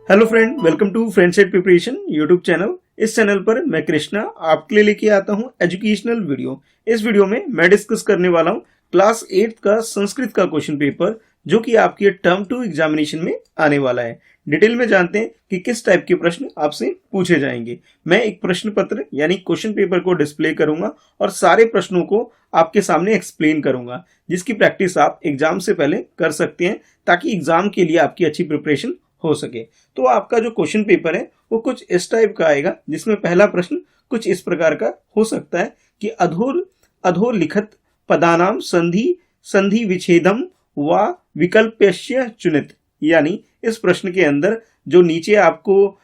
Hello friend, welcome to फ्रेंडसेट preparation YouTube channel. इस चैनल पर मैं कृष्णा आपके लिए लेके आता हूं एजुकेशनल वीडियो। इस वीडियो में मैं डिस्कस करने वाला हूं क्लास 8 का संस्कृत का क्वेश्चन पेपर, जो कि आपके टर्म 2 एग्जामिनेशन में आने वाला है। डिटेल में जानते हैं कि किस टाइप के प्रश्न आपसे पूछे जाएंगे। मैं एक प्रश्न पत्र यानी क्वेश्चन पेपर को डिस्प्ले करूंगा और सारे प्रश्नों को आपके सामने एक्सप्लेन करूंगा, जिसकी प्रैक्टिस आप एग्जाम से पहले कर सकते हैं, ताकि एग्जाम के लिए आपकी अच्छी प्रिपरेशन हो सके। तो आपका जो क्वेश्चन पेपर है वो कुछ इस टाइप का आएगा, जिसमें पहला प्रश्न कुछ इस प्रकार का हो सकता है कि अधोलिखित पदानाम संधि विच्छेदम व विकल्पस्य चुनित। यानी इस प्रश्न के अंदर जो नीचे आपको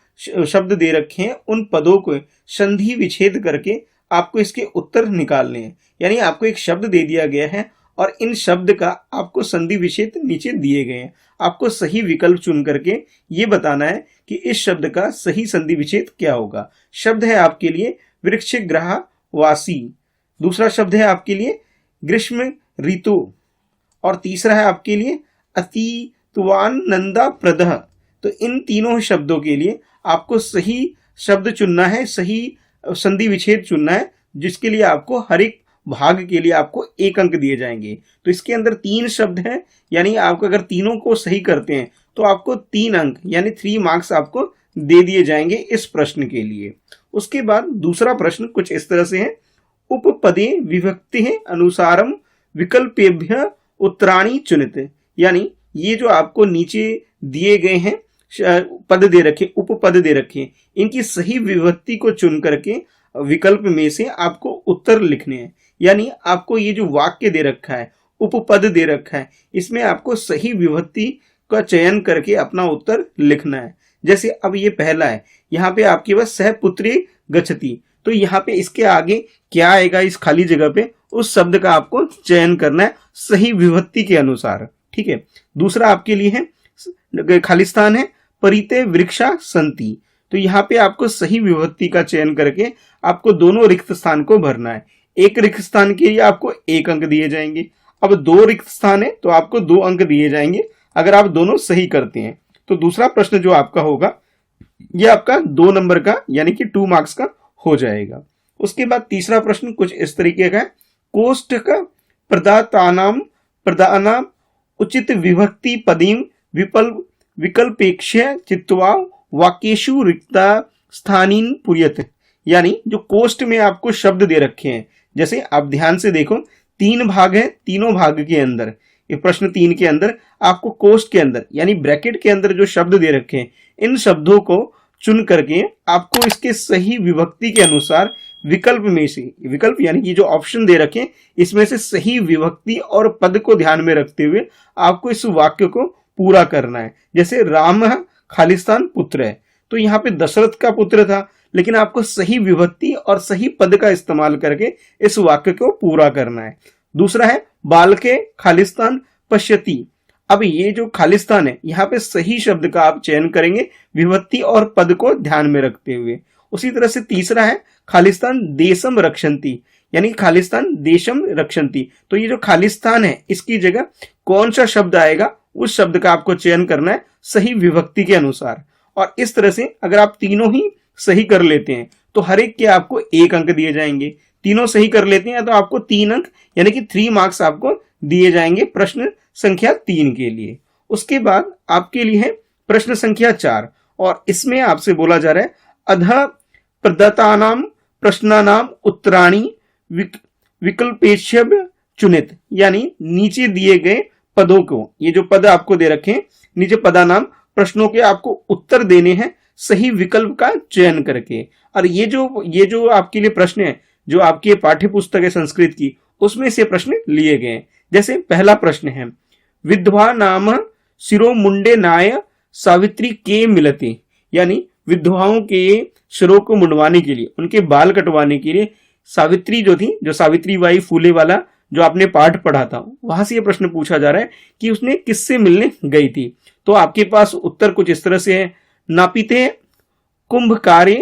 शब्द दे रखे हैं, उन पदों को संधि विच्छेद करके आपको इसके उत्तर निकालने हैं। यानी आपको एक शब्द दे दिया गया है और इन शब्द का आपको संधि विच्छेद नीचे दिए गए हैं। आपको सही विकल्प चुन करके ये बताना है कि इस शब्द का सही संधि विच्छेद क्या होगा। शब्द है आपके लिए वृक्षग्रहवासी, दूसरा शब्द है आपके लिए ग्रीष्म ऋतु, और तीसरा है आपके लिए अतीत्वानंदप्रदः। तो इन तीनों शब्दों के लिए आपको सही शब्द चुनना है, सही संधि विच्छेद चुनना है, जिसके लिए आपको हर एक भाग के लिए आपको 1 अंक दिए जाएंगे। तो इसके अंदर 3 शब्द हैं, यानी आप अगर तीनों को सही करते हैं तो आपको 3 अंक यानी 3 मार्क्स आपको दे दिए जाएंगे इस प्रश्न के लिए। उसके बाद दूसरा प्रश्न कुछ इस तरह से है, उपपदे विभक्ति अनुसारम विकल्पेभ्य उत्तराणि चुनित। यानी ये जो आपको नीचे दिए गए हैं पद दे रखे, उपपद दे रखे, इनकी सही विभक्ति को चुन करके विकल्प में से आपको उत्तर लिखने हैं। यानी आपको ये जो वाक्य दे रखा है, उपपद दे रखा है, इसमें आपको सही विभक्ति का चयन करके अपना उत्तर लिखना है। जैसे अब ये पहला है, यहाँ पे आपके पास सह पुत्री गच्छति, तो यहाँ पे इसके आगे क्या आएगा इस खाली जगह पे, उस शब्द का आपको चयन करना है सही विभक्ति के अनुसार। ठीक है। दूसरा आपके लिए है खालिस्तान है परिते वृक्षा संति, तो यहाँ पे आपको सही विभक्ति का चयन करके आपको दोनों रिक्त स्थान को भरना है। एक रिक्त स्थान के लिए आपको 1 अंक दिए जाएंगे। अब 2 रिक्त स्थान है तो आपको 2 अंक दिए जाएंगे अगर आप दोनों सही करते हैं। तो दूसरा प्रश्न जो आपका होगा यह आपका 2 नंबर का यानी कि 2 मार्क्स का हो जाएगा। उसके बाद तीसरा प्रश्न कुछ इस तरीके का है, कोष्ठ का प्रदानाम उचित विभक्ति पदीम विकल्पेक्ष्य चित्वा वाक्येषु रिक्ता स्थानीन पुर्यत। यानी जो कोष्ठ में आपको शब्द दे रखे हैं, जैसे आप ध्यान से देखो 3 भाग है, तीनों भाग के अंदर ये प्रश्न 3 के अंदर आपको कोष्ठ के अंदर यानी ब्रैकेट के अंदर जो शब्द दे रखे हैं, इन शब्दों को चुन करके आपको इसके सही विभक्ति के अनुसार विकल्प में से, विकल्प यानी ये जो ऑप्शन दे रखे हैं, इसमें से सही विभक्ति और पद को ध्यान में रखते हुए आपको इस वाक्य को पूरा करना है। जैसे राम खालिस्तान पुत्र है, तो यहाँ पे दशरथ का पुत्र था, लेकिन आपको सही विभक्ति और सही पद का इस्तेमाल करके इस वाक्य को पूरा करना है। दूसरा है बालके खालिस्तान पश्यति। अब ये जो खालिस्तान है, यहाँ पे सही शब्द का आप चयन करेंगे विभक्ति और पद को ध्यान में रखते हुए। उसी तरह से तीसरा है खालिस्तान देशम रक्षन्ति, यानी खालिस्तान देशम रक्षन्ति। तो ये जो खालिस्तान है, इसकी जगह कौन सा शब्द आएगा, उस शब्द का आपको चयन करना है सही विभक्ति के अनुसार। और इस तरह से अगर आप तीनों ही सही कर लेते हैं तो हर एक के आपको 1 अंक दिए जाएंगे। तीनों सही कर लेते हैं तो आपको 3 अंक यानी कि 3 मार्क्स आपको दिए जाएंगे प्रश्न संख्या 3 के लिए। उसके बाद आपके लिए है प्रश्न संख्या 4, और इसमें आपसे बोला जा रहा है अधः प्रदत्तानाम प्रश्नानाम उत्तराणि विकल्पेभ्य चुनित। यानी नीचे दिए गए पदों को, ये जो पद आपको दे रखे हैं, नीचे पदानाम प्रश्नों के आपको उत्तर देने हैं सही विकल्प का चयन करके। और ये जो आपके लिए प्रश्न है, जो आपकी पाठ्य पुस्तक है संस्कृत की, उसमें से प्रश्न लिए गए हैं। जैसे पहला प्रश्न है, विधवा नाम शिरोमुंडे नाय सावित्री के मिलते। यानी विधवाओं के सिरों को मुंडवाने के लिए, उनके बाल कटवाने के लिए सावित्री जो थी, जो सावित्री बाई फूले वाला जो आपने पाठ पढ़ा था, वहां से ये प्रश्न पूछा जा रहा है कि उसने किससे मिलने गई थी। तो आपके पास उत्तर कुछ इस तरह से है, नापिते कुंभकारे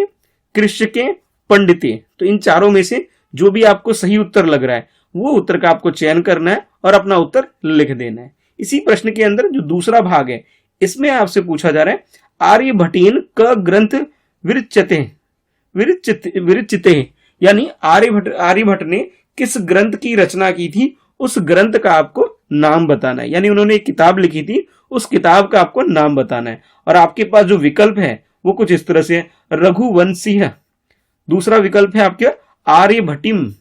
कृष्के पंडिते। तो इन चारों में से जो भी आपको सही उत्तर लग रहा है, वो उत्तर का आपको चयन करना है और अपना उत्तर लिख देना है। इसी प्रश्न के अंदर जो दूसरा भाग है, इसमें आपसे पूछा जा रहा है आर्यभटेन क ग्रंथ विरचिते विरचिते, यानी आर्यभट्ट ने किस ग्रंथ की रचना की थी, उस ग्रंथ का आपको नाम बताना है। यानी उन्होंने एक किताब लिखी थी, उस किताब का आपको नाम बताना है। और आपके पास जो विकल्प है वो कुछ इस तरह से है, रघुवंशी है, दूसरा विकल्प है आपके आर्यभट्टिम,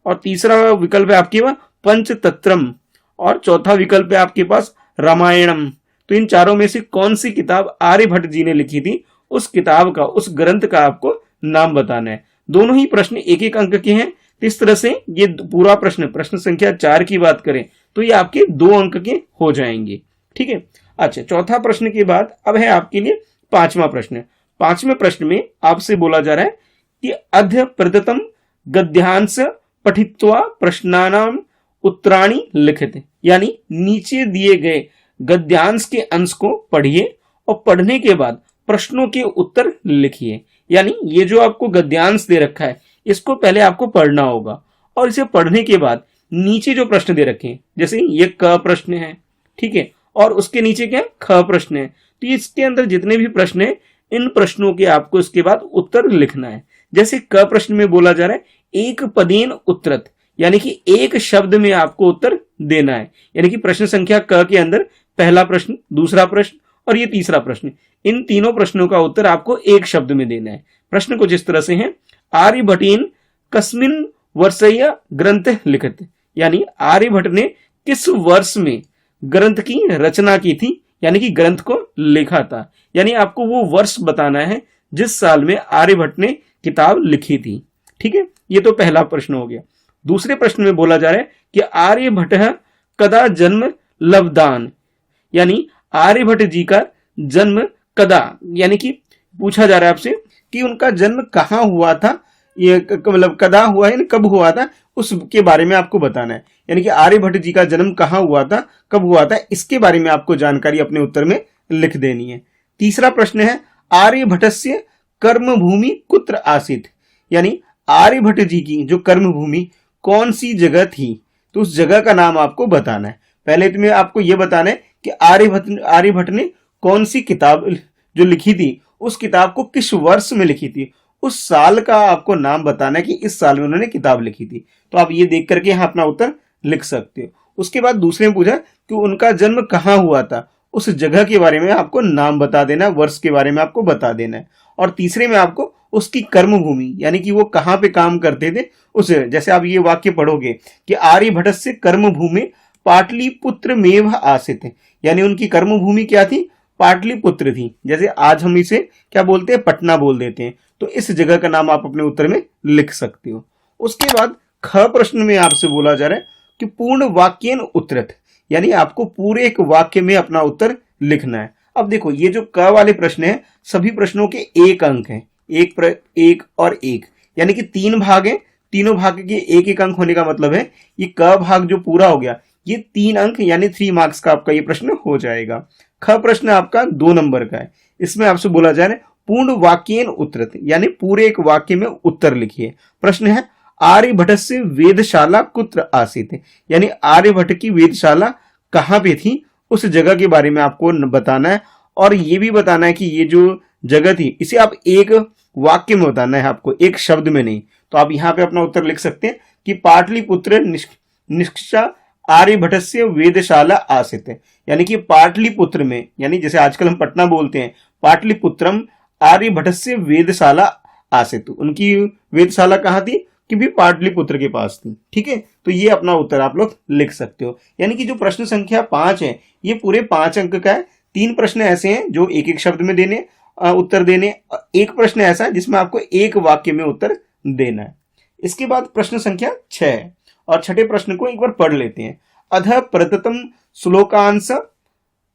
और तीसरा विकल्प है आपके पास पंचतंत्रम, और चौथा विकल्प है आपके पास रामायणम। तो इन चारों में से कौन सी किताब आर्यभट्ट जी ने लिखी थी, उस किताब का, उस ग्रंथ का आपको नाम बताना है। दोनों ही प्रश्न एक एक अंक के हैं। इस तरह से ये पूरा प्रश्न संख्या 4 की बात करें तो ये आपके 2 अंक के हो जाएंगे। ठीक है। अच्छा, चौथा प्रश्न के बाद अब है आपके लिए 5वां प्रश्न। 5वें प्रश्न में आपसे बोला जा रहा है कि अद्य प्रदत्तम गद्यांश पठित्वा प्रश्नानाम उत्तराणि लिखित, यानी नीचे दिए गए गद्यांश के अंश को पढ़िए और पढ़ने के बाद प्रश्नों के उत्तर लिखिए। यानी ये जो आपको गद्यांश दे रखा है इसको पहले आपको पढ़ना होगा, और इसे पढ़ने के बाद नीचे जो प्रश्न दे रखे हैं, जैसे ये क प्रश्न है, ठीक है, और उसके नीचे क्या ख प्रश्न है, तो इसके अंदर जितने भी प्रश्न है इन प्रश्नों के आपको इसके बाद उत्तर लिखना है। जैसे क प्रश्न में बोला जा रहा है एक पदेन उत्तरत, यानी कि एक शब्द में आपको उत्तर देना है। यानी कि प्रश्न संख्या क के अंदर पहला प्रश्न, दूसरा प्रश्न और ये तीसरा प्रश्न, इन तीनों प्रश्नों का उत्तर आपको एक शब्द में देना है। प्रश्न कुछ इस तरह से है, आर्यभटेन कस्मिन वर्षीय ग्रंथ लिखित, यानी आर्यभट्ट ने किस वर्ष में ग्रंथ की रचना की थी, यानी कि ग्रंथ को लिखा था। यानी आपको वो वर्ष बताना है जिस साल में आर्यभट्ट ने किताब लिखी थी। ठीक है, ये तो पहला प्रश्न हो गया। दूसरे प्रश्न में बोला जा रहा है कि आर्यभट्ट कदा जन्म लब्धान, यानी आर्यभट्ट जी का जन्म कदा, यानी कि पूछा जा रहा है आपसे कि उनका जन्म कहाँ हुआ था, ये मतलब कदा हुआ है, कब हुआ था, उसके बारे में आपको बताना है। यानी कि आर्यभट्ट जी का जन्म कहाँ हुआ था, कब हुआ था, इसके बारे में आपको जानकारी अपने उत्तर में लिख देनी है। तीसरा प्रश्न है आर्यभट्टस्य कर्म भूमि कुत्र आसीत, यानी आर्यभट्ट जी की जो कर्म भूमि कौन सी जगह थी, तो उस जगह का नाम आपको बताना है। पहले तो मैं आपको यह बताना है कि आर्यभट्ट ने कौन सी किताब जो लिखी थी, उस किताब को किस वर्ष में लिखी थी, उस साल का आपको नाम बताना है कि इस साल में उन्होंने किताब लिखी थी। तो आप ये देख करके यहाँ अपना उत्तर लिख सकते हो। उसके बाद दूसरे में पूछा कि उनका जन्म कहाँ हुआ था, उस जगह के बारे में आपको नाम बता देना, वर्ष के बारे में आपको बता देना है। और तीसरे में आपको उसकी कर्म भूमि, यानी कि वो कहाँ पे काम करते थे, उस, जैसे आप ये वाक्य पढ़ोगे कि आर्यभट्ट से कर्म भूमि पाटलिपुत्र मेव आसित, यानी उनकी कर्म भूमि क्या थी, पाटलिपुत्र थी। जैसे आज हम इसे क्या बोलते हैं, पटना बोल देते हैं। तो इस जगह का नाम आप अपने उत्तर में लिख सकते हो। उसके बाद ख प्रश्न में आपसे बोला जा रहा है कि पूर्ण वाक्यन उत्तरत, यानी आपको पूरे एक वाक्य में अपना उत्तर लिखना है। अब देखो ये जो क वाले प्रश्न है, सभी प्रश्नों के 1 अंक हैं, एक और एक, यानी कि 3 भाग हैं, तीनों भाग के 1-1 अंक होने का मतलब है ये क भाग जो पूरा हो गया ये 3 अंक यानी 3 मार्क्स का आपका ये प्रश्न हो जाएगा। ख प्रश्न आपका 2 नंबर का है, इसमें आपसे बोला जा रहा है पूर्ण वाक्यन उत्तरत, यानी पूरे एक वाक्य में उत्तर लिखिए। प्रश्न है आर्यभट्ट से वेदशाला कुत्र आसीत, यानी आर्यभट्ट की वेदशाला कहाँ पे थी, उस जगह के बारे में आपको बताना है। और ये भी बताना है कि ये जो जगह थी इसे आप एक वाक्य में बताना है, आपको एक शब्द में नहीं। तो आप यहाँ पे अपना उत्तर लिख सकते हैं कि पाटलिपुत्र निष्ठा आर्यभट्ट से वेदशाला आसित, यानी कि पाटलिपुत्र में, यानी जैसे आजकल हम पटना बोलते हैं, पाटलिपुत्रम आर्यभट्ट से वेदशाला आसित, उनकी वेदशाला कहाँ थी कि भी पाटलिपुत्र के पास थी। ठीक है, तो ये अपना उत्तर आप लोग लिख सकते हो। यानी कि जो प्रश्न संख्या 5 है ये पूरे 5 अंक का है। 3 प्रश्न ऐसे हैं जो एक एक शब्द में देने उत्तर देने, एक प्रश्न ऐसा है जिसमें आपको एक वाक्य में उत्तर देना है। इसके बाद प्रश्न संख्या 6 है, और छठे प्रश्न को एक बार पढ़ लेते हैं। अध प्रदत्तम श्लोकांश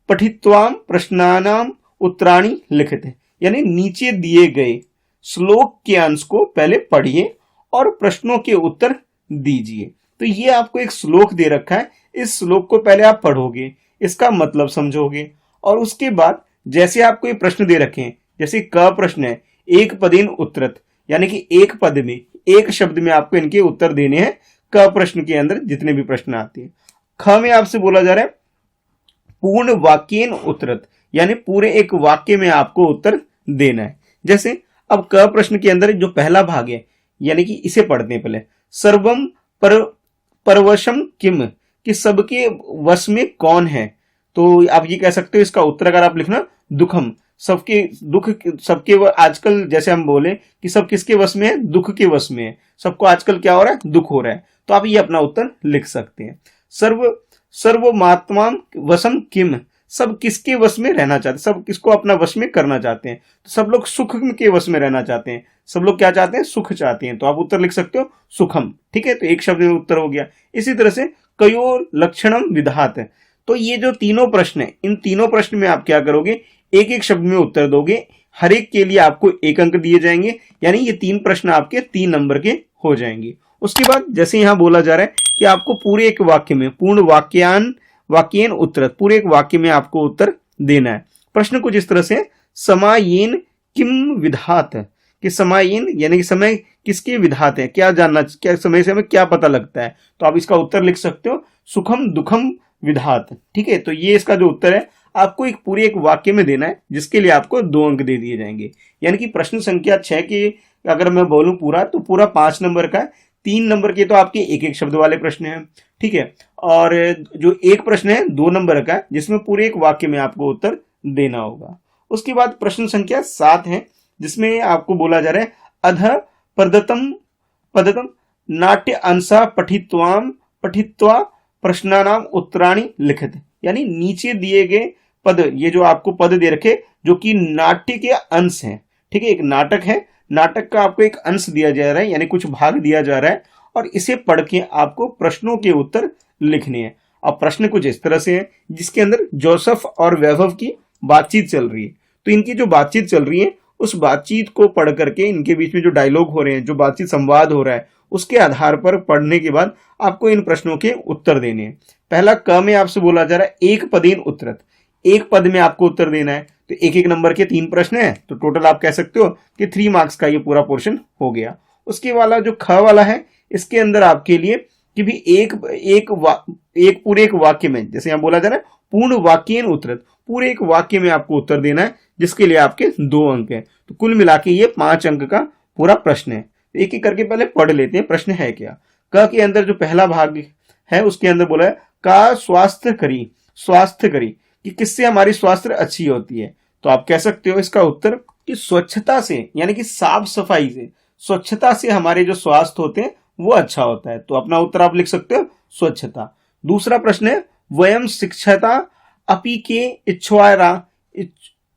पठित्वाम प्रश्नानाम उत्तराणि लिखित, यानी नीचे दिए गए श्लोक के अंश को पहले पढ़िए और प्रश्नों के उत्तर दीजिए। तो ये आपको एक श्लोक दे रखा है, इस श्लोक को पहले आप पढ़ोगे, इसका मतलब समझोगे, और उसके बाद जैसे आपको ये प्रश्न दे रखे हैं, जैसे क प्रश्न है एक पदेन उत्तरत, यानी कि एक पद में, एक शब्द में आपको इनके उत्तर देने हैं क प्रश्न के अंदर जितने भी प्रश्न आते हैं। ख में आपसे बोला जा रहा है पूर्ण वाक्यन उत्तरत, यानी पूरे एक वाक्य में आपको उत्तर देना है। जैसे अब क प्रश्न के अंदर जो पहला भाग है, यानी कि इसे पढ़ते हैं पहले। सर्वम पर परवशम किम, कि सबके वश में कौन है। तो आप ये कह सकते हो इसका उत्तर अगर आप लिखना दुखम, सबके दुख, सबके आजकल जैसे हम बोले कि सब किसके वश में है, दुख के वश में है, सबको आजकल क्या हो रहा है, दुख हो रहा है। तो आप ये अपना उत्तर लिख सकते हैं। सर्वमात्मा वशम किम, सब किसके वश में रहना चाहते हैं, सब किसको अपना वश में करना चाहते हैं। तो सब लोग सुख के वश में रहना चाहते हैं, सब लोग क्या चाहते हैं, सुख चाहते हैं। तो आप उत्तर लिख सकते हो सुखम। ठीक है, तो एक शब्द में उत्तर हो गया। इसी तरह से कयो लक्षणम विधात, तो ये जो तीनों प्रश्न है, इन तीनों प्रश्न में आप क्या करोगे, एक एक शब्द में उत्तर दोगे। हर एक के लिए आपको 1 अंक दिए जाएंगे, यानी ये 3 प्रश्न आपके 3 नंबर के हो जाएंगे। उसके बाद जैसे यहां बोला जा रहा है कि आपको पूरे एक वाक्य में पूर्ण वाक्येन उत्तर, पूरे एक वाक्य में आपको उत्तर देना है। प्रश्न कुछ इस तरह से, समायेन किम विधात, कि समायेन यानी कि समय किसके विधात है, क्या जानना, क्या समय से हमें क्या पता लगता है। तो आप इसका उत्तर लिख सकते हो सुखम दुखम विधात। ठीक है, तो ये इसका जो उत्तर है आपको एक पूरे एक वाक्य में देना है, जिसके लिए आपको 2 अंक दे दिए जाएंगे। यानी कि प्रश्न संख्या 6 के अगर मैं बोलूं पूरा, तो पूरा 5 नंबर का है। 3 नंबर के तो आपके एक एक शब्द वाले प्रश्न हैं। ठीक है, और जो एक प्रश्न है 2 नंबर का, जिसमें पूरे एक वाक्य में आपको उत्तर देना होगा। उसके बाद प्रश्न संख्या 7 है, जिसमें आपको बोला जा रहा है अध पदतम नाट्य अंशा पठित्वा प्रश्नानाम उत्तराणि लिखित, यानी नीचे दिए गए पद, ये जो आपको पद दे रखे जो कि नाट्य के अंश हैं। ठीक है, एक नाटक है, नाटक का आपको एक अंश दिया जा रहा है, यानी कुछ भाग दिया जा रहा है, और इसे पढ़ के आपको प्रश्नों के उत्तर लिखने हैं। अब प्रश्न कुछ इस तरह से है, जिसके अंदर जोसेफ और वैभव की बातचीत चल रही है। तो इनकी जो बातचीत चल रही है, उस बातचीत को पढ़ करके इनके बीच में जो डायलॉग हो रहे हैं, जो बातचीत संवाद हो रहा है, उसके आधार पर पढ़ने के बाद आपको इन प्रश्नों के उत्तर देने हैं। पहला क में आपसे बोला जा रहा है एक पदेन उत्तरत, एक पद में आपको उत्तर देना है। तो एक एक नंबर के 3 प्रश्न हैं, तो टोटल आप कह सकते हो कि 3 मार्क्स का ये पूरा पोर्शन हो गया। उसके वाला जो ख वाला है, इसके अंदर आपके लिए कि भी एक पूरे एक वाक्य में, जैसे यहाँ बोला जा रहा है पूर्ण वाक्येन उत्तरत, पूरे एक वाक्य में आपको उत्तर देना है, जिसके लिए आपके 2 अंक है। तो कुल मिला के ये 5 अंक का पूरा प्रश्न है। एक एक करके पहले पढ़ लेते हैं प्रश्न है क्या। क के अंदर जो पहला भाग है, उसके अंदर बोला है का स्वास्थ्य करी, कि किससे हमारी स्वास्थ्य अच्छी होती है। तो आप कह सकते हो इसका उत्तर कि स्वच्छता से, यानी कि साफ सफाई से, स्वच्छता से हमारे जो स्वास्थ्य होते हैं वो अच्छा होता है। तो अपना उत्तर आप लिख सकते हो स्वच्छता। दूसरा प्रश्न है वयम शिक्षता अपि के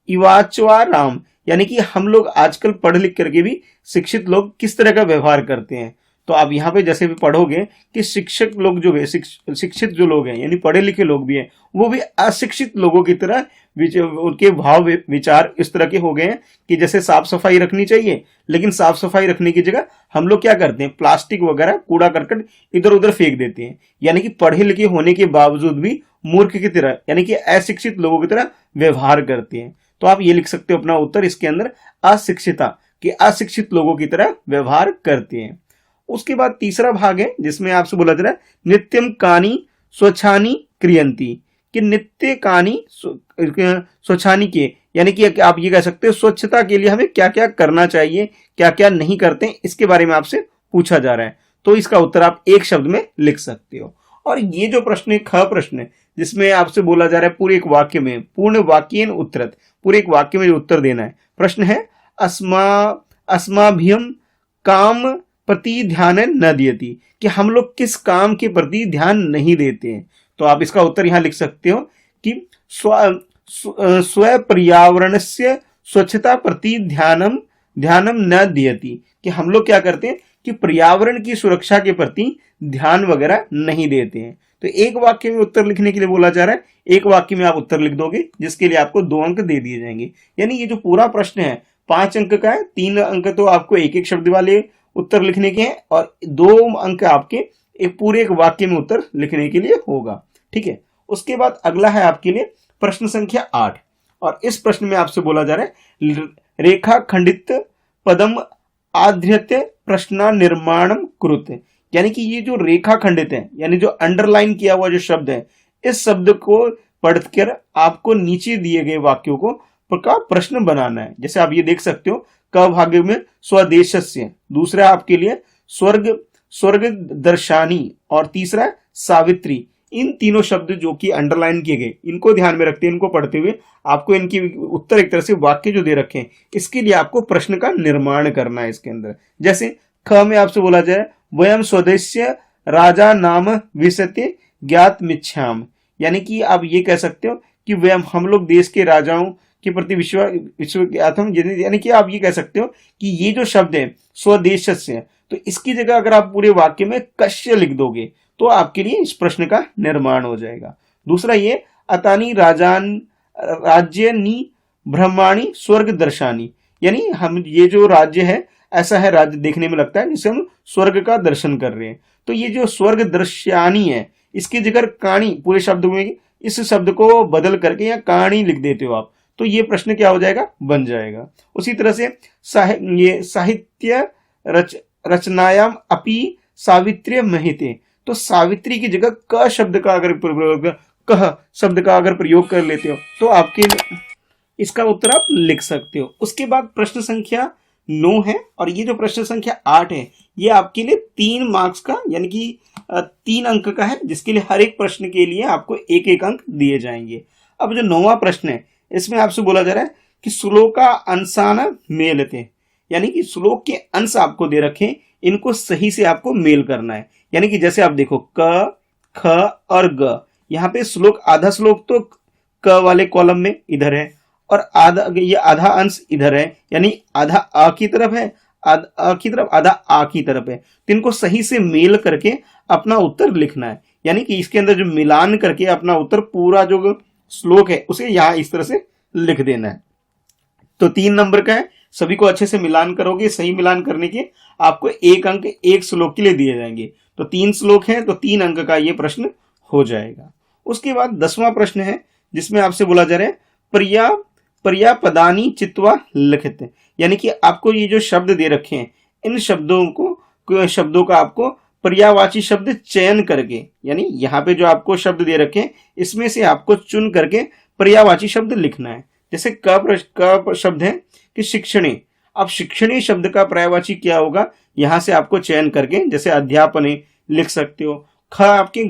इवाचवाराम, यानी कि हम लोग आजकल पढ़ लिख करके भी शिक्षित लोग किस तरह का व्यवहार करते हैं। तो आप यहाँ पे जैसे भी पढ़ोगे कि शिक्षक लोग जो है, शिक्षित जो लोग हैं, यानी पढ़े लिखे लोग भी हैं, वो भी अशिक्षित लोगों की तरह उनके भाव विचार इस तरह के हो गए हैं कि जैसे साफ सफाई रखनी चाहिए, लेकिन साफ सफाई रखने की जगह हम लोग क्या करते हैं, प्लास्टिक वगैरह कूड़ा करकट इधर उधर फेंक देते हैं। यानी कि पढ़े लिखे होने के बावजूद भी मूर्ख की तरह, यानी कि अशिक्षित लोगों की तरह व्यवहार करते हैं। तो आप ये लिख सकते हो अपना उत्तर इसके अंदर अशिक्षिता, कि अशिक्षित लोगों की तरह व्यवहार करते हैं। उसके बाद तीसरा भाग है, जिसमें आपसे बोला जा रहा है नित्यम कानी स्वच्छानी क्रियंती, कि नित्य कानी स्वच्छानी के, यानी कि आप ये कह सकते हो स्वच्छता के लिए हमें क्या क्या करना चाहिए, क्या क्या नहीं करते हैं, इसके बारे में आपसे पूछा जा रहा है। तो इसका उत्तर आप एक शब्द में लिख सकते हो। और ये जो प्रश्न है ख प्रश्न है, जिसमें आपसे बोला जा रहा है पूरे एक वाक्य में पूर्ण वाक्येन उत्तरत, पूरे एक वाक्य में उत्तर देना है। प्रश्न है अस्माभियम काम प्रति ध्यान न दियति, कि हम लोग किस काम के प्रति ध्यान नहीं देते हैं। तो आप इसका उत्तर यहां लिख सकते हो कि स्व पर्यावरण से स्वच्छता प्रति ध्यानम न दियति, कि हम लोग क्या करते हैं कि पर्यावरण की सुरक्षा के प्रति ध्यान वगैरह नहीं देते हैं। तो एक वाक्य में उत्तर लिखने के लिए बोला जा रहा है, एक वाक्य में आप उत्तर लिख दोगे, जिसके लिए आपको 2 अंक दे दिए जाएंगे। यानी ये जो पूरा प्रश्न है 5 अंक का है, 3 अंक तो आपको एक एक शब्द वाले उत्तर लिखने के हैं, और 2 अंक आपके एक पूरे एक वाक्य में उत्तर लिखने के लिए होगा। ठीक है, उसके बाद अगला है आपके लिए प्रश्न संख्या 8, और इस प्रश्न में आपसे बोला जा रहा है रेखा खंडित पदम आधृत्य प्रश्न निर्माणम कुरुते, यानी कि ये जो रेखा खंडित है, यानी जो अंडरलाइन किया हुआ जो शब्द है, इस शब्द को पढ़कर आपको नीचे दिए गए वाक्यों को का प्रश्न बनाना है। जैसे आप ये देख सकते हो, क भाग में स्वदेशस्य, दूसरा आपके लिए स्वर्ग स्वर्ग दर्शानी और तीसरा है सावित्री। इन तीनों शब्द जो कि अंडरलाइन किए गए, इनको ध्यान में रखते हैं, इनको पढ़ते हुए आपको इनकी उत्तर एक तरह से वाक्य जो दे रखे हैं, इसके लिए आपको प्रश्न का निर्माण करना है इसके अंदर। जैसे ख में आपसे बोला जाए वयम स्वदेश्य राजा नाम विशते ज्ञात मिच्छाम, यानी कि आप ये कह सकते हो कि वयम हम लोग देश के राजाओं के प्रति विश्व ज्ञात हम, यानी कि आप ये कह सकते हो कि ये जो शब्द है स्वदेशस्य, तो इसकी जगह अगर आप पूरे वाक्य में कश्य लिख दोगे तो आपके लिए इस प्रश्न का निर्माण हो जाएगा। दूसरा ये अतानी राजान राज्यनी ब्रह्माणी स्वर्ग दर्शानी, यानी हम ये जो राज्य है ऐसा है, राज्य देखने में लगता है जिसे हम स्वर्ग का दर्शन कर रहे हैं। तो ये जो स्वर्ग दर्शानी है, इसकी जगह काणी पूरे शब्द में इस शब्द को बदल करके या कहानी लिख देते हो आप, तो ये प्रश्न क्या हो जाएगा, बन जाएगा। उसी तरह से ये साहित्य रचनायाम अपि सावित्र्य महिते, तो सावित्री की जगह क शब्द का अगर प्रयोग, कह शब्द का अगर प्रयोग कर लेते हो तो आपके इसका उत्तर आप लिख सकते हो। उसके बाद प्रश्न संख्या 9 है, और ये जो प्रश्न संख्या 8 है ये आपके लिए 3 मार्क्स का यानी कि 3 अंक का है, जिसके लिए हर एक प्रश्न के लिए आपको एक एक अंक दिए जाएंगे। अब जो 9वां प्रश्न है इसमें आपसे बोला जा रहा है कि श्लोका अंशान मेलते, यानी कि श्लोक के अंश आपको दे रखे, इनको सही से आपको मेल करना है। यानी कि जैसे आप देखो क ख और ग, यहाँ पे श्लोक आधा श्लोक तो क वाले कॉलम में इधर है और आधा ये आधा अंश इधर है, यानी आधा अ की तरफ है, आधा की तरफ, आधा आ की तरफ है। तो इनको सही से मेल करके अपना उत्तर लिखना है, यानी कि इसके अंदर जो मिलान करके अपना उत्तर पूरा जो श्लोक है उसे यहाँ इस तरह से लिख देना है। तो 3 नंबर का है, सभी को अच्छे से मिलान करोगे, सही मिलान करने के आपको 1 अंक एक श्लोक के लिए दिए जाएंगे। तो 3 श्लोक है तो 3 अंक का ये प्रश्न हो जाएगा। उसके बाद 10वां प्रश्न है जिसमें आपसे बोला जा रहा है पर्या पदानी चित्वा लिखित, यानी कि आपको ये जो शब्द दे रखे हैं इन शब्दों का आपको पर्यायवाची शब्द चयन करके, यानी यहाँ पे जो आपको शब्द दे रखे हैं इसमें से आपको चुन करके पर्यायवाची शब्द लिखना है। जैसे क शब्द है कि शिक्षणे, अब शिक्षणे शब्द का पर्यायवाची क्या होगा यहाँ से आपको चयन करके, जैसे अध्यापने लिख सकते हो। ख आपके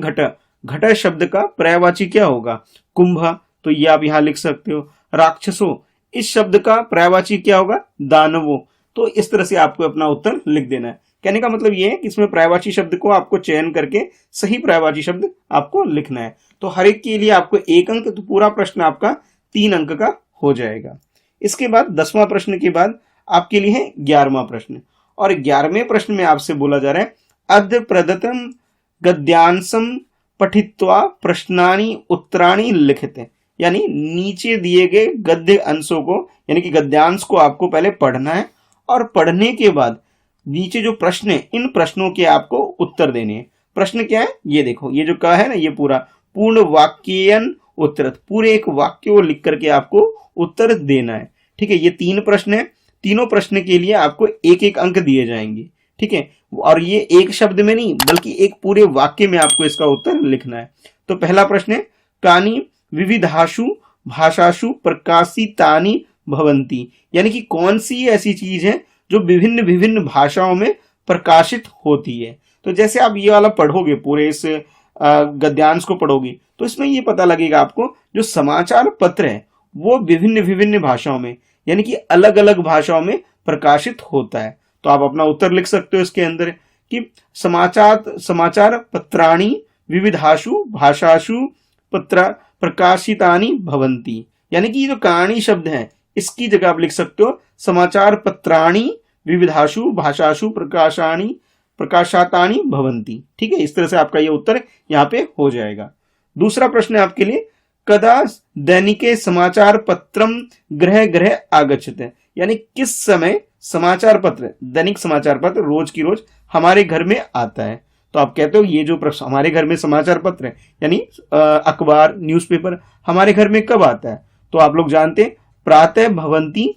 घट शब्द का पर्यायवाची क्या होगा, कुंभ, तो ये आप यहाँ लिख सकते हो। राक्षसो, इस शब्द का पर्यायवाची क्या होगा, दानवो, तो इस तरह से आपको अपना उत्तर लिख देना है। कहने का मतलब ये है कि इसमें पर्यायवाची शब्द को आपको चयन करके सही पर्यायवाची शब्द आपको लिखना है। तो हर एक के लिए आपको 1 अंक, तो पूरा प्रश्न आपका 3 अंक का हो जाएगा। इसके बाद 10वां प्रश्न के बाद आपके लिए है 11वां प्रश्न, और 11वें प्रश्न में आपसे बोला जा रहा है अद्य प्रदत्तम गद्यांशम पठित्वा प्रश्नानि उत्तराणि लिखित, यानी नीचे दिए गए गद्य अंशों को यानी कि गद्यांश को आपको पहले पढ़ना है, और पढ़ने के बाद नीचे जो प्रश्न है इन प्रश्नों के आपको उत्तर देने हैं। प्रश्न क्या है ये देखो, ये जो कहा है ना, ये पूरा पूर्ण वाक्यन उत्तर, पूरे एक वाक्य को लिख करके आपको उत्तर देना है। ठीक है, ये 3 प्रश्न है, तीनों प्रश्न के लिए आपको 1-1 अंक दिए जाएंगे। ठीक है, और ये एक शब्द में नहीं बल्कि एक पूरे वाक्य में आपको इसका उत्तर लिखना है। तो पहला प्रश्न है कानी विविधाशु भाषाशु प्रकाशितानि भवंती, यानी कि कौन सी ऐसी चीज है जो विभिन्न विभिन्न भाषाओं में प्रकाशित होती है। तो जैसे आप ये वाला पढ़ोगे, पूरे इस गद्यांश को पढ़ोगे, तो इसमें ये पता लगेगा आपको जो समाचार पत्र है वो विभिन्न विभिन्न भाषाओं में यानी कि अलग अलग भाषाओं में प्रकाशित होता है। तो आप अपना उत्तर लिख सकते हो इसके अंदर कि समाचार पत्राणि विविधाशु भाषासु प्रकाशितानि भवंती, यानी कि जो कहानी शब्द है इसकी जगह आप लिख सकते हो समाचार पत्राणि विविधासु भाषासु प्रकाशातानि भवंती। ठीक है, इस तरह से आपका ये उत्तर यहाँ पे हो जाएगा। दूसरा प्रश्न है आपके लिए कदा दैनिके समाचार पत्रम गृह गृह आगच्छते, यानी किस समय समाचार पत्र, दैनिक समाचार पत्र रोज की रोज हमारे घर में आता है। तो आप कहते हो ये जो हमारे घर में समाचार पत्र है यानी अखबार न्यूज़पेपर हमारे घर में कब आता है, तो आप लोग जानते हैं प्रातः भवंती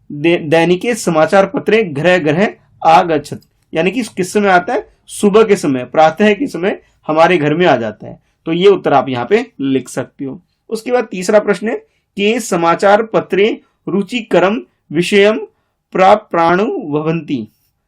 दैनिके समाचार पत्रे गृह गृह आगच्छत, यानी कि किस समय आता है, सुबह के समय, प्रातः के समय हमारे घर में आ जाता है। तो ये उत्तर आप यहाँ पे लिख सकते हो। उसके बाद तीसरा प्रश्न है के समाचार पत्रे रुचिकरम विषयम प्राप्राणु भवंती।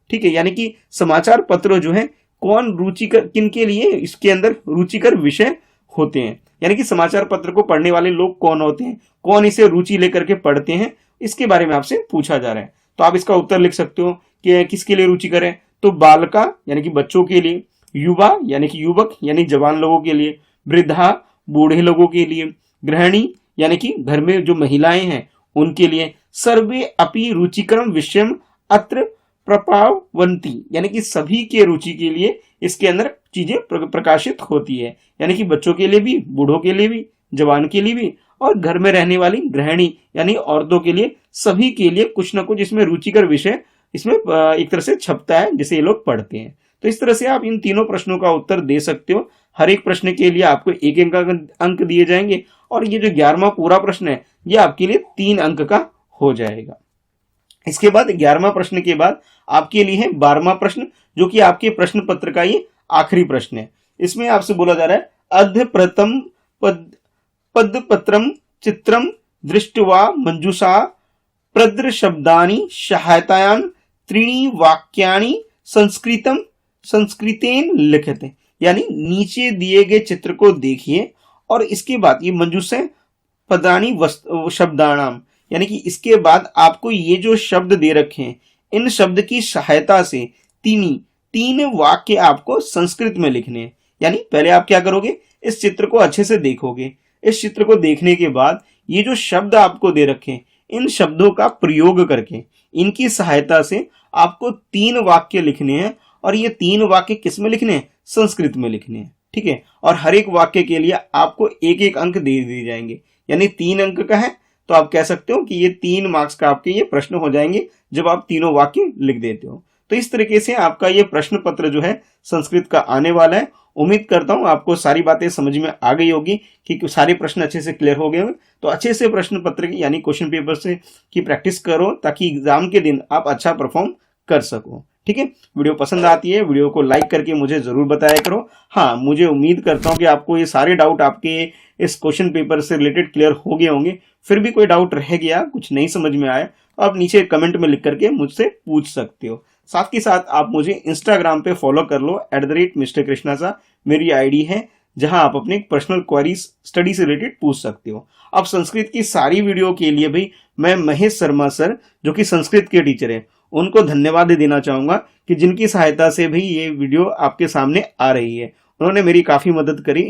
ठीक है, यानी कि समाचार पत्र जो है कौन रुचिकर, किन के लिए इसके अंदर रुचिकर विषय होते हैं, यानी कि समाचार पत्र को पढ़ने वाले लोग कौन होते हैं, कौन इसे रुचि लेकर के पढ़ते हैं, इसके बारे में आपसे पूछा जा रहा है। तो आप इसका उत्तर लिख सकते हो कि किसके लिए रुचिकर है, तो बालका यानी कि बच्चों के लिए, युवा यानी कि युवक यानी जवान लोगों के लिए, वृद्धा बूढ़े लोगों के लिए, गृहिणी यानी कि घर में जो महिलाएं हैं उनके लिए, सर्वे अपि रुचिकरम विषयम अत्र प्रपावंती यानी कि सभी के रुचि के लिए इसके अंदर चीजें प्रकाशित होती है, यानी कि बच्चों के लिए भी, बूढ़ों के लिए भी, जवान के लिए भी, और घर में रहने वाली गृहिणी यानी औरतों के लिए, सभी के लिए कुछ ना कुछ इसमें रुचिकर विषय इसमें एक तरह से छपता है जिसे ये लोग पढ़ते हैं। तो इस तरह से आप इन तीनों प्रश्नों का उत्तर दे सकते हो। हर एक प्रश्न के लिए आपको एक एक अंक दिए जाएंगे और ये जो 11वां पूरा प्रश्न है ये आपके लिए 3 अंक का हो जाएगा। इसके बाद 11वां प्रश्न के बाद आपके लिए है 12वां प्रश्न, जो कि आपके प्रश्न पत्र का ये आखिरी प्रश्न है। इसमें आपसे बोला जा रहा है अद्य प्रथम पदपत्रम चित्रम दृष्ट्वा मंजुषा प्रद्र शब्दानि सहायतायां त्रीणि वाक्यानि संस्कृतेन लिखते, यानी नीचे दिए गए चित्र को देखिए और इसके बाद ये मंजूषा पदानी शब्दानाम यानी कि इसके बाद आपको ये जो शब्द दे रखे हैं इन शब्द की सहायता से तीन वाक्य आपको संस्कृत में लिखने हैं। यानी पहले आप क्या करोगे, इस चित्र को अच्छे से देखोगे, इस चित्र को देखने के बाद ये जो शब्द आपको दे रखे हैं इन शब्दों का प्रयोग करके इनकी सहायता से आपको 3 वाक्य लिखने हैं और ये 3 वाक्य किस में लिखने हैं, संस्कृत में लिखने हैं। ठीक है, और हर एक वाक्य के लिए आपको एक एक अंक दे दिए जाएंगे, यानी 3 अंक का है तो आप कह सकते हो कि ये 3 मार्क्स का आपके ये प्रश्न हो जाएंगे जब आप तीनों वाक्य लिख देते हो। तो इस तरीके से आपका ये प्रश्न पत्र जो है संस्कृत का आने वाला है। उम्मीद करता हूं आपको सारी बातें समझ में आ गई होगी कि सारे प्रश्न अच्छे से क्लियर हो गए होंगे। तो अच्छे से प्रश्न पत्र की यानी क्वेश्चन पेपर से की प्रैक्टिस करो ताकि एग्जाम के दिन आप अच्छा परफॉर्म कर सको। ठीक है, वीडियो पसंद आती है वीडियो को लाइक करके मुझे जरूर बताया करो। हाँ, मुझे उम्मीद करता हूं कि आपको ये सारे डाउट आपके इस क्वेश्चन पेपर से रिलेटेड क्लियर हो गए होंगे। फिर भी कोई डाउट रह गया, कुछ नहीं समझ में आया, तो आप नीचे कमेंट में लिख करके मुझसे पूछ सकते हो। साथ ही साथ आप मुझे इंस्टाग्राम पे फॉलो कर लो @Mr. Krishna सा मेरी आईडी है, जहां आप अपने पर्सनल क्वेरीज स्टडी से रिलेटेड पूछ सकते हो। अब संस्कृत की सारी वीडियो के लिए भाई मैं महेश शर्मा सर जो कि संस्कृत के टीचर हैं उनको धन्यवाद देना चाहूंगा कि जिनकी सहायता से भाई ये वीडियो आपके सामने आ रही है। उन्होंने मेरी काफी मदद करी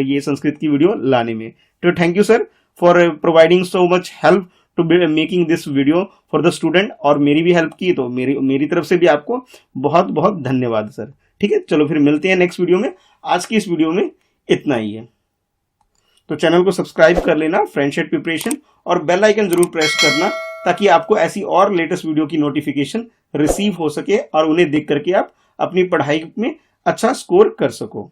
ये संस्कृत की वीडियो लाने में। तो thank you sir for providing so much help to making this video for the student, और मेरी भी हेल्प की तो मेरी तरफ से भी आपको बहुत बहुत धन्यवाद सर। ठीक है, चलो फिर मिलते हैं नेक्स्ट वीडियो में। आज की इस वीडियो में इतना ही है, तो चैनल को सब्सक्राइब कर लेना फ्रेंडशिप प्रिपरेशन और बेल आइकन जरूर प्रेस करना ताकि आपको ऐसी और लेटेस्ट वीडियो की नोटिफिकेशन रिसीव हो सके और उन्हें देख करके आप अपनी पढ़ाई में अच्छा स्कोर कर सको।